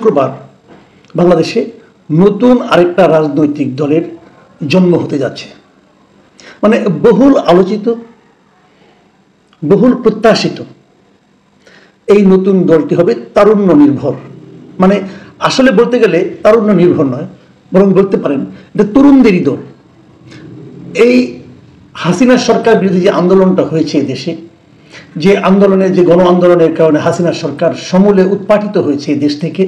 শুক্রবার বাংলাদেশে নতুন আরেকটা রাজনৈতিক দলের জন্ম হতে যাচ্ছে। মানে বহুল আলোচিত, বহুল প্রত্যাশিত এই নতুন দলটি হবে তারুণ্য নির্ভর। মানে আসলে বলতে গেলে তারুণ্য নির্ভর নয়, বরং বলতে পারেন এটা তরুণদেরই দল। এই হাসিনা সরকার বিরোধী যে আন্দোলনটা হয়েছে দেশে, যে আন্দোলনের, যে গণ আন্দোলনের কারণে হাসিনা সরকার সমূলে উৎপাটিত হয়েছে দেশ থেকে,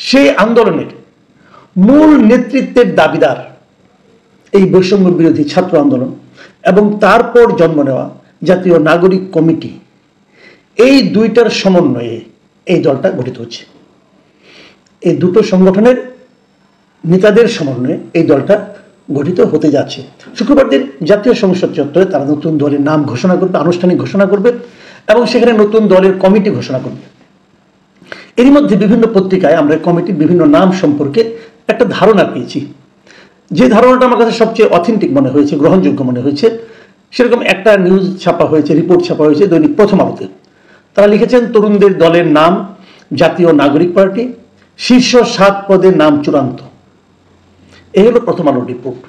সেই আন্দোলনের মূল নেতৃত্বের দাবিদার এই বৈষম্য বিরোধী ছাত্র আন্দোলন এবং তারপর জন্ম নেওয়া জাতীয় নাগরিক কমিটি, এই দুইটার সমন্বয়ে এই দলটা গঠিত হচ্ছে। এই দুটো সংগঠনের নেতাদের সমন্বয়ে এই দলটা গঠিত হতে যাচ্ছে। শুক্রবার দিন জাতীয় সংসদ চত্বরে তারা নতুন দলের নাম ঘোষণা করবে, আনুষ্ঠানিক ঘোষণা করবে এবং সেখানে নতুন দলের কমিটি ঘোষণা করবে। এরই মধ্যে বিভিন্ন পত্রিকায় আমরা কমিটির বিভিন্ন নাম সম্পর্কে একটা ধারণা পেয়েছি। যে ধারণাটা আমার কাছে সবচেয়ে অথেন্টিক মনে হয়েছে, গ্রহণযোগ্য মনে হয়েছে, সেরকম একটা নিউজ ছাপা হয়েছে, রিপোর্ট ছাপা হয়েছে দৈনিক প্রথম আলোতে। তারা লিখেছেন, তরুণদের দলের নাম জাতীয় নাগরিক পার্টি, শীর্ষ 7 পদের নাম চূড়ান্ত। এই হলো প্রথম আলোর রিপোর্ট।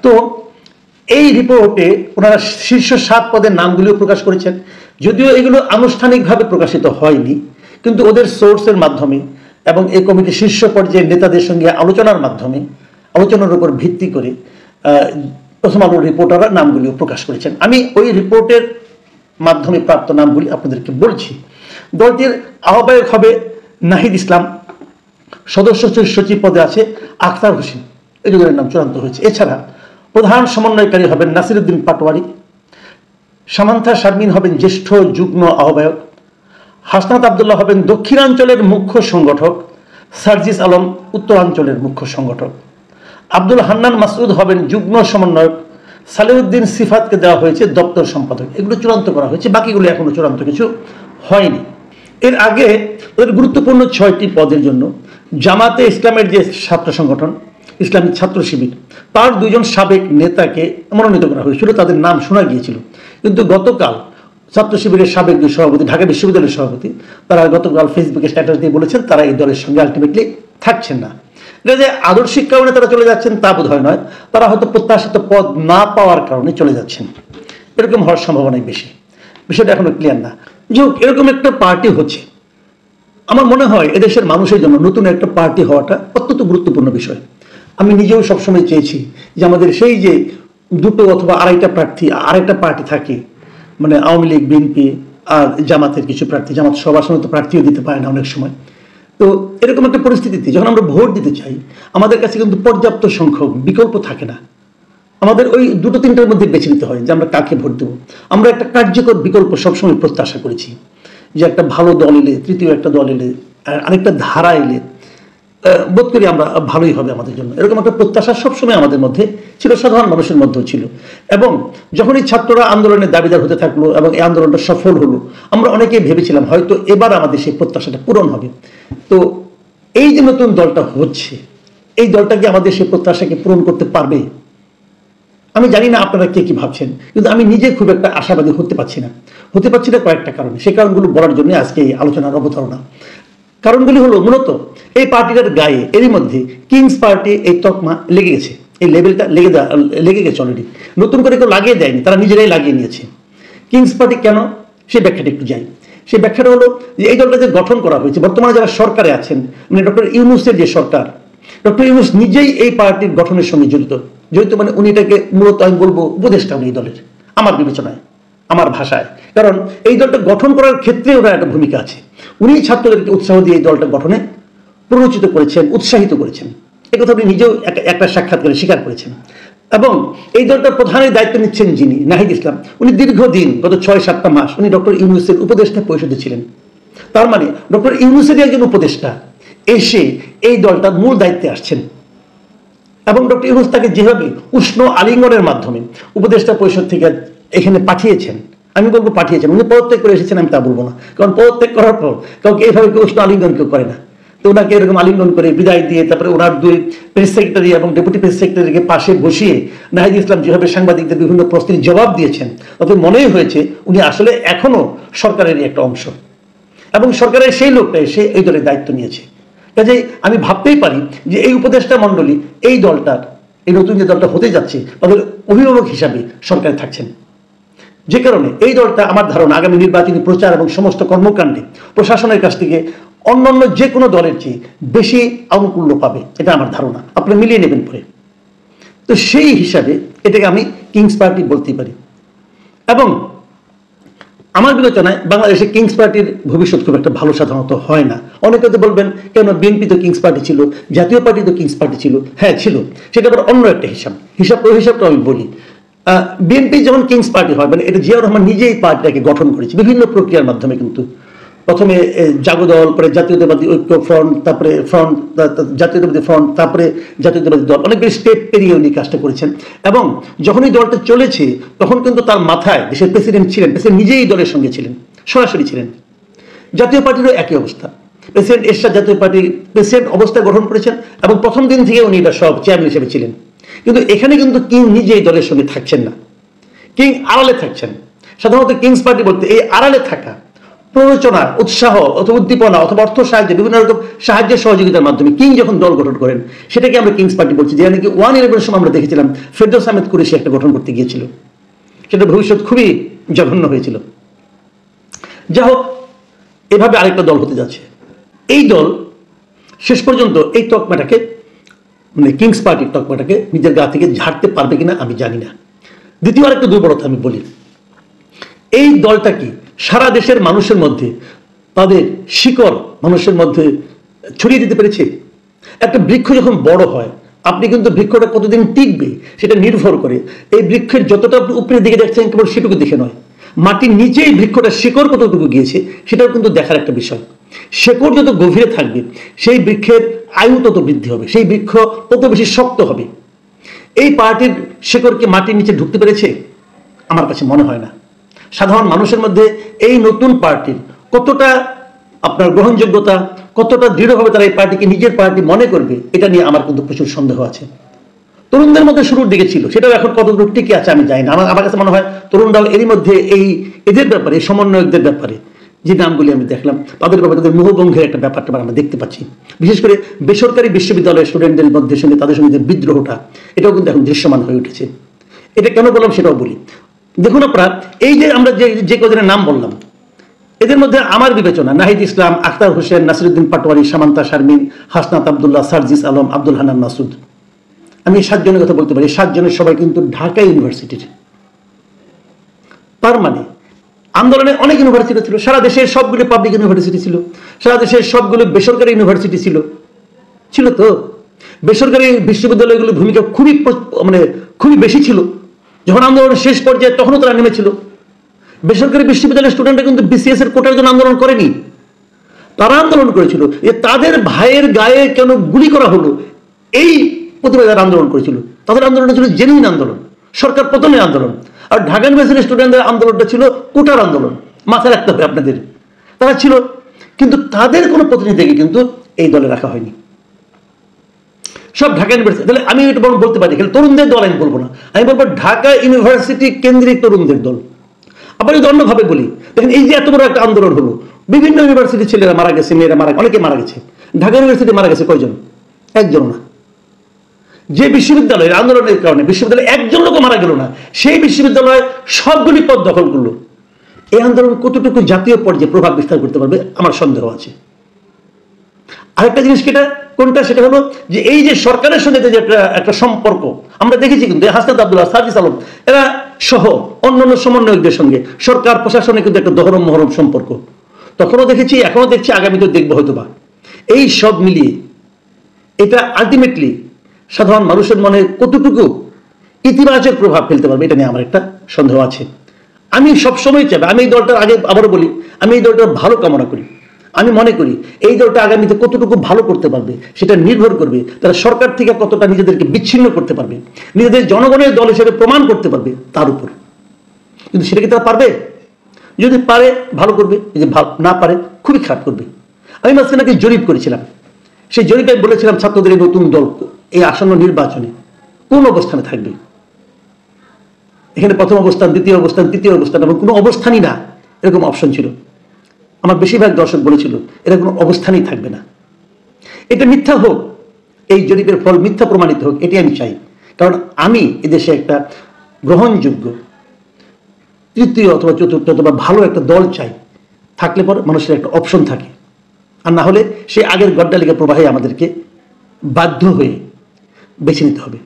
তো এই রিপোর্টে ওনারা শীর্ষ 7 পদের নামগুলিও প্রকাশ করেছেন। যদিও এগুলো আনুষ্ঠানিকভাবে প্রকাশিত হয়নি, কিন্তু ওদের সোর্সের মাধ্যমে এবং এই কমিটির শীর্ষ পর্যায়ের নেতাদের সঙ্গে আলোচনার মাধ্যমে, আলোচনার উপর ভিত্তি করে প্রথম আলোর রিপোর্টাররা নামগুলিও প্রকাশ করেছেন। আমি ওই রিপোর্টের মাধ্যমে প্রাপ্ত নামগুলি আপনাদেরকে বলছি। দলটির আহ্বায়ক হবে নাহিদ ইসলাম, সদস্য সচিব পদে আছে আখতার হোসেন, এই দুজনের নাম চূড়ান্ত হয়েছে। এছাড়া প্রধান সমন্বয়কারী হবেন নাসিরউদ্দিন পাটোয়ারি, সামান্থা শারমিন হবেন জ্যেষ্ঠ যুগ্ম আহ্বায়ক, হাসনাত আবদুল্লাহ হবেন দক্ষিণাঞ্চলের মুখ্য সংগঠক, সার্জিস আলম উত্তরাঞ্চলের মুখ্য সংগঠক, আব্দুল হান্নান মাসউদ হবেন যুগ্ম সমন্বয়ক, সালেউদ্দিন সিফাতকে দেওয়া হয়েছে দপ্তর সম্পাদক। এগুলো চূড়ান্ত করা হয়েছে, বাকিগুলো এখনো চূড়ান্ত কিছু হয়নি। এর আগে ওদের গুরুত্বপূর্ণ 6টি পদের জন্য জামাতে ইসলামের যে ছাত্র সংগঠন ইসলামী ছাত্র শিবির, তার 2 জন সাবেক নেতাকে মনোনীত করা হয়েছিল, তাদের নাম শোনা গিয়েছিল। কিন্তু গতকাল ছাত্র শিবিরের সাবেক যে সভাপতি, ঢাকা বিশ্ববিদ্যালয়ের সভাপতি, তারা গতকাল ফেসবুকে স্ট্যাটাস দিয়ে বলেছেন তারা এই দলের সঙ্গে আলটিমেটলি থাকছেন না। এটা যে আদর্শিক কারণে তারা চলে যাচ্ছেন তা বোধ হয় নয়, তারা হয়তো প্রত্যাশিত পদ না পাওয়ার কারণে চলে যাচ্ছেন, এরকম হওয়ার সম্ভাবনাই বেশি। বিষয়টা এখনো ক্লিয়ার না। যে এরকম একটা পার্টি হচ্ছে, আমার মনে হয় এদেশের মানুষের জন্য নতুন একটা পার্টি হওয়াটা অত্যন্ত গুরুত্বপূর্ণ বিষয়। আমি নিজেও সবসময় চেয়েছি যে আমাদের সেই যে 2 অথবা 2.5টা প্রার্থী, আরেকটা পার্টি থাকে, মানে আওয়ামী লীগ, বিএনপি আর জামাতের কিছু প্রার্থী, জামাত সবার সময় তো প্রার্থীও দিতে পারে না অনেক সময়। তো এরকম একটা পরিস্থিতিতে যখন আমরা ভোট দিতে চাই, আমাদের কাছে কিন্তু পর্যাপ্ত সংখ্যক বিকল্প থাকে না। আমাদের ওই 2-3টার মধ্যে বেছে নিতে হয় যে আমরা কাকে ভোট দেবো। আমরা একটা কার্যকর বিকল্প সবসময় প্রত্যাশা করেছি, যে একটা ভালো দল এলে, তৃতীয় একটা দল এলে, আরেকটা ধারা এলে বোধ করি আমরা ভালোই হবে আমাদের জন্য। এরকম একটা প্রত্যাশা সবসময় আমাদের মধ্যে ছিল, সাধারণ মানুষের মধ্যেও ছিল। এবং যখনই ছাত্ররা আন্দোলনের দাবিদার হতে থাকলো এবং এই আন্দোলনটা সফল হলো, আমরা অনেকেই ভেবেছিলাম হয়তো এবার আমাদের সেই প্রত্যাশাটা পূরণ হবে। তো এই যে নতুন দলটা হচ্ছে, এই দলটা কি আমাদের সেই প্রত্যাশাকে পূরণ করতে পারবে? আমি জানি না আপনারা কে কি ভাবছেন, কিন্তু আমি নিজে খুব একটা আশাবাদী হতে পারছি না কয়েকটা কারণে। সেই কারণগুলো বলার জন্য আজকে এই আলোচনার অবতারণা। কারণগুলি হলো মূলত এই পার্টিটার গায়ে এরই মধ্যে কিংস পার্টি এই তকমা লেগে গেছে, এই লেবেলটা লেগে গেছে অলরেডি। নতুন করে কেউ লাগিয়ে দেয়নি, তারা নিজেরাই লাগিয়ে নিয়েছে। কিংস পার্টি কেন, সেই ব্যাখ্যাটা একটু যাই। সেই ব্যাখ্যাটা হলো যে এই দলটা যে গঠন করা হয়েছে, বর্তমানে যারা সরকারে আছেন, মানে ডক্টর ইউনূসের যে সরকার, ডক্টর ইউনূস নিজেই এই পার্টির গঠনের সঙ্গে জড়িত। মানে উনি এটাকে মূলত আমি বলবো উপদেষ্টা উনি এই দলের, আমার বিবেচনায়, আমার ভাষায়। কারণ এই দলটা গঠন করার ক্ষেত্রে ওনার একটা ভূমিকা আছে। উনি ছাত্রদেরকে উৎসাহ দিয়ে এই দলটা গঠনে প্ররোচিত করেছেন, উৎসাহিত করেছেন। এই কথা উনি নিজেও একটা সাক্ষাৎকারে স্বীকার করেছেন। এবং এই দলটার প্রধানের দায়িত্ব নিচ্ছেন যিনি, নাহিদ ইসলাম, উনি দীর্ঘদিন, গত 6-7টা মাস উনি ডক্টর ইউনূসের উপদেষ্টা পরিষদে ছিলেন। তার মানে ডক্টর ইউনূসের একজন উপদেষ্টা এসে এই দলটার মূল দায়িত্বে আসছেন। এবং ডক্টর ইউনূস তাকে যেভাবে উষ্ণ আলিঙ্গনের মাধ্যমে উপদেষ্টা পরিষদ থেকে এখানে পাঠিয়েছেন, আমি বলবো পাঠিয়েছেন, উনি পদত্যাগ করে এসেছেন আমি তা বলবো না, কারণ পদত্যাগ করার পর কাউকে এইভাবে কেউ উষ্ণ আলিঙ্গন কেউ করে না। তো ওনাকে এরকম আলিঙ্গন করে বিদায় দিয়ে তারপরে ওনার 2 প্রেস সেক্রেটারি এবং ডেপুটি প্রেস সেক্রেটারিকে পাশে বসিয়ে নাহিদ ইসলাম যেভাবে সাংবাদিকদের বিভিন্ন প্রশ্নের জবাব দিয়েছেন, তাতে মনেই হয়েছে উনি আসলে এখনো সরকারেরই একটা অংশ এবং সরকারের সেই লোকটা এসে এই দলের দায়িত্ব নিয়েছে। কাজেই আমি ভাবতেই পারি যে এই উপদেষ্টা মণ্ডলী এই দলটার, এই নতুন যে দলটা হতে যাচ্ছে তাদের অভিভাবক হিসাবে সরকারে থাকছেন, যে কারণে এই দলটা আমার ধারণা আগামী নির্বাচনী প্রচার এবং সমস্ত কর্মকাণ্ডে প্রশাসনের কাছ থেকে অন্যান্য যে কোনো দলের চেয়ে বেশি আনুকূল্য পাবে, এটা আমার ধারণা। আপনি মিলিয়ে নেবেন পরে। তো সেই হিসাবে এটাকে আমি কিংস পার্টি বলতেই পারি। এবং আমার বিবেচনায় বাংলাদেশে কিংস পার্টির ভবিষ্যৎ খুব একটা ভালো সাধারণত হয় না। অনেকে তো বলবেন কেন, বিএনপি তো কিংস পার্টি ছিল, জাতীয় পার্টি তো কিংস পার্টি ছিল। হ্যাঁ ছিল, সেটা আবার অন্য একটা হিসাবটা আমি বলি। বিএনপি যেমন কিংস পার্টি হয়, মানে এটা জিয়াউর রহমান নিজেই পার্টিটাকে গঠন করেছে বিভিন্ন প্রক্রিয়ার মাধ্যমে। কিন্তু প্রথমে জাগদল, পরে জাতীয়তাবাদী ঐক্য ফ্রন্ট, তারপরে জাতীয়তাবাদী ফ্রন্ট, তারপরে জাতীয়তাবাদী দল, অনেকগুলি স্টেপ পেরিয়ে উনি কাজটা করেছেন। এবং যখন এই দলটা চলেছে তখন কিন্তু তার মাথায় দেশের প্রেসিডেন্ট ছিলেন, প্রেসিডেন্ট নিজেই দলের সঙ্গে ছিলেন, সরাসরি ছিলেন। জাতীয় পার্টিরও একই অবস্থা, প্রেসিডেন্ট এরশাদ জাতীয় পার্টির প্রেসিডেন্ট অবস্থায় গঠন করেছেন এবং প্রথম দিন থেকে উনি এটা সব চেয়ারম্যান হিসেবে ছিলেন। কিন্তু এখানে কিন্তু কিং নিজেই দলের সঙ্গে থাকছেন না, কিং আড়ালে থাকছেন। সাধারণত কিংস পার্টি বলতে এই আড়ালে থাকা, প্ররোচনা, উৎসাহ অথবা উদ্দীপনা অথবা অর্থ সাহায্য, বিভিন্ন রকম সাহায্যের সহযোগিতার মাধ্যমে কিং যখন দল গঠন করেন সেটাকে আমরা কিংস পার্টি বলছি। যেখানে কি 111 সময় আমরা দেখেছিলাম ফেরদৌস আহমেদ কুরেশি একটা গঠন করতে গিয়েছিল, সেটা ভবিষ্যৎ খুবই জঘন্য হয়েছিল। যা হোক, এভাবে আরেকটা দল হতে যাচ্ছে। এই দল শেষ পর্যন্ত এই তকমাটাকে, মানে কিংস পার্টির তকমাটাকে নিজের গা থেকে ঝাড়তে পারবে কিনা আমি জানি না। দ্বিতীয় আরেকটা দুর্বলতা আমি বলি, এই দলটা কি সারা দেশের মানুষের মধ্যে তাদের শিকড় মানুষের মধ্যে ছড়িয়ে দিতে পেরেছে? একটা বৃক্ষ যখন বড় হয়, আপনি কিন্তু বৃক্ষটা কতদিন টিকবে সেটা নির্ভর করে এই বৃক্ষের যতটা উপরের দিকে দেখছেন কেবল সেটুকু দেখে নয়, মাটির নিচেই বৃক্ষটা শিকড় কতটুকু গিয়েছে সেটাও কিন্তু দেখার একটা বিষয়। শিকড় যত গভীরে থাকবে সেই বৃক্ষের আয়ু তত বৃদ্ধি হবে, সেই বৃক্ষ তত বেশি শক্ত হবে। এই পার্টির শিকড়কে মাটির নিচে ঢুকতে পেরেছে? আমার কাছে মনে হয় না। সাধারণ মানুষের মধ্যে এই নতুন পার্টির কতটা আপনার গ্রহণযোগ্যতা, কতটা দৃঢ়ভাবে তারা এই পার্টিকে নিজের পার্টি মনে করবে, এটা নিয়ে আমার কিন্তু প্রচুর সন্দেহ আছে। তরুণদের মধ্যে শুরুর দিকে ছিল, সেটাও এখন কতদূর টিকে আছে আমি জানি না। আমার কাছে মনে হয় তরুণরাও এরই মধ্যে এদের ব্যাপারে, সমন্বয়কদের ব্যাপারে যে নামগুলি আমি দেখলাম তাদের ব্যাপারে তাদের মোহভঙ্গের একটা ব্যাপারটা আমরা দেখতে পাচ্ছি। বিশেষ করে বেসরকারি বিশ্ববিদ্যালয়ের স্টুডেন্টদের মধ্যে সঙ্গে তাদের সঙ্গে যে বিদ্রোহটা, এটাও কিন্তু এখন দৃশ্যমান হয়ে উঠেছে। এটা কেন বললাম সেটাও বলি। দেখুন আপনারা, এই যে আমরা যে কজনের নাম বললাম, এদের মধ্যে আমার বিবেচনা নাহিদ ইসলাম, আখতার হোসেন, নাসিরুদ্দিন পাটোয়ারি, সামান্তা শারমিন, হাসনাত আবদুল্লাহ, সার্জিস আলম, আব্দুল হান্নান মাসুদ, আমি 7 জনের কথা বলতে পারি। 7 জনের সবাই কিন্তু ঢাকা ইউনিভার্সিটির। তার মানে আন্দোলনে অনেক ইউনিভার্সিটি ছিল, সারা দেশের সবগুলো পাবলিক ইউনিভার্সিটি ছিল, সারা দেশের সবগুলো বেসরকারি ইউনিভার্সিটি ছিল তো। বেসরকারি বিশ্ববিদ্যালয়গুলোর ভূমিকা খুবই বেশি ছিল। যখন আন্দোলনের শেষ পর্যায়ে তখনও তারা নেমেছিল। বেসরকারি বিশ্ববিদ্যালয়ের স্টুডেন্টরা কিন্তু বিসিএস এর কোটার জন্য আন্দোলন করেনি, তারা আন্দোলন করেছিল যে তাদের ভাইয়ের গায়ে কেন গুলি করা হলো, এই প্রতিবাদে আন্দোলন করেছিল। তাদের আন্দোলনটা ছিল জেনুইন আন্দোলন, সরকার পতনের আন্দোলন। আর ঢাকা ইউনিভার্সিটির স্টুডেন্টদের আন্দোলনটা ছিল কোটার আন্দোলন। মাথায় রাখতে হবে আপনাদের, তারা ছিল, কিন্তু তাদের কোনো প্রতিনিধিকে কিন্তু এই দলে রাখা হয়নি, সব ঢাকা ইউনিভার্সিটি। তাহলে আমি এটা বলতে পারি তরুণদের দল আমি বলবো না, আমি বলবো ঢাকা ইউনিভার্সিটি কেন্দ্রিক তরুণদের দল। আবার যদি অন্যভাবে বলি, দেখেন এই যে এত বড় একটা আন্দোলন হলো, বিভিন্ন ইউনিভার্সিটির ছেলেরা মারা গেছে, মেয়েরা অনেকে মারা গেছে। ঢাকা ইউনিভার্সিটি মারা গেছে কয়জন? একজন না। যে বিশ্ববিদ্যালয়ের আন্দোলনের কারণে বিশ্ববিদ্যালয়ে একজন লোক মারা গেল না, সেই বিশ্ববিদ্যালয় সবগুলি পদ দখল করলো। এই আন্দোলন কতটুকু জাতীয় পর্যায়ে প্রভাব বিস্তার করতে পারবে আমার সন্দেহ আছে। আরেকটা জিনিস কোনটা, সেটা হলো যে এই যে সরকারের সঙ্গে যে একটা সম্পর্ক আমরা দেখেছি, কিন্তু হাসনাত আবদুল্লাহ, সার্জিস আলম এরা সহ অন্যান্য সমন্বয়কদের সঙ্গে সরকার প্রশাসনে কিন্তু একটা দহরম মহরম সম্পর্ক তখনও দেখেছি, এখনো দেখছি, আগামীতেও দেখবো হয়তোবা। এই সব মিলিয়ে এটা আলটিমেটলি সাধারণ মানুষের মনে কতটুকু ইতিবাচক প্রভাব ফেলতে পারবে, এটা নিয়ে আমার একটা সন্দেহ আছে। আমি সবসময় চাই, আমি এই দলটার আগে আবারও বলি, আমি এই দলটার ভালো কামনা করি। আমি মনে করি এই দলটা আগামীতে কতটুকু ভালো করতে পারবে সেটা নির্ভর করবে তারা সরকার থেকে কতটা নিজেদেরকে বিচ্ছিন্ন করতে পারবে, নিজেদের জনগণের দল হিসেবে প্রমাণ করতে পারবে তার উপর। কিন্তু সেটা কি তারা পারবে? যদি পারে ভালো করবে, যদি না পারে খুবই খারাপ করবে। আমি মাঝখানে একটা জরিপ করেছিলাম, সেই জরিপে আমি বলেছিলাম ছাত্রদের এই নতুন দল এই আসন্ন নির্বাচনে কোন অবস্থানে থাকবে। এখানে প্রথম অবস্থান, দ্বিতীয় অবস্থান, তৃতীয় অবস্থান এবং কোনো অবস্থানই না, এরকম অপশন ছিল। আমার বেশিরভাগ দর্শক বলেছিল এরা কোনো অবস্থানই থাকবে না। এটা মিথ্যা হোক, এই জরিপের ফল মিথ্যা প্রমাণিত হোক, এটি আমি চাই। কারণ আমি এদেশে একটা গ্রহণযোগ্য তৃতীয় অথবা চতুর্থ অথবা ভালো একটা দল চাই, থাকলে পর মানুষের একটা অপশন থাকে। আর না হলে সে আগের গড্ডালিকা প্রবাহে আমাদেরকে বাধ্য হয়ে বেছে নিতে হবে।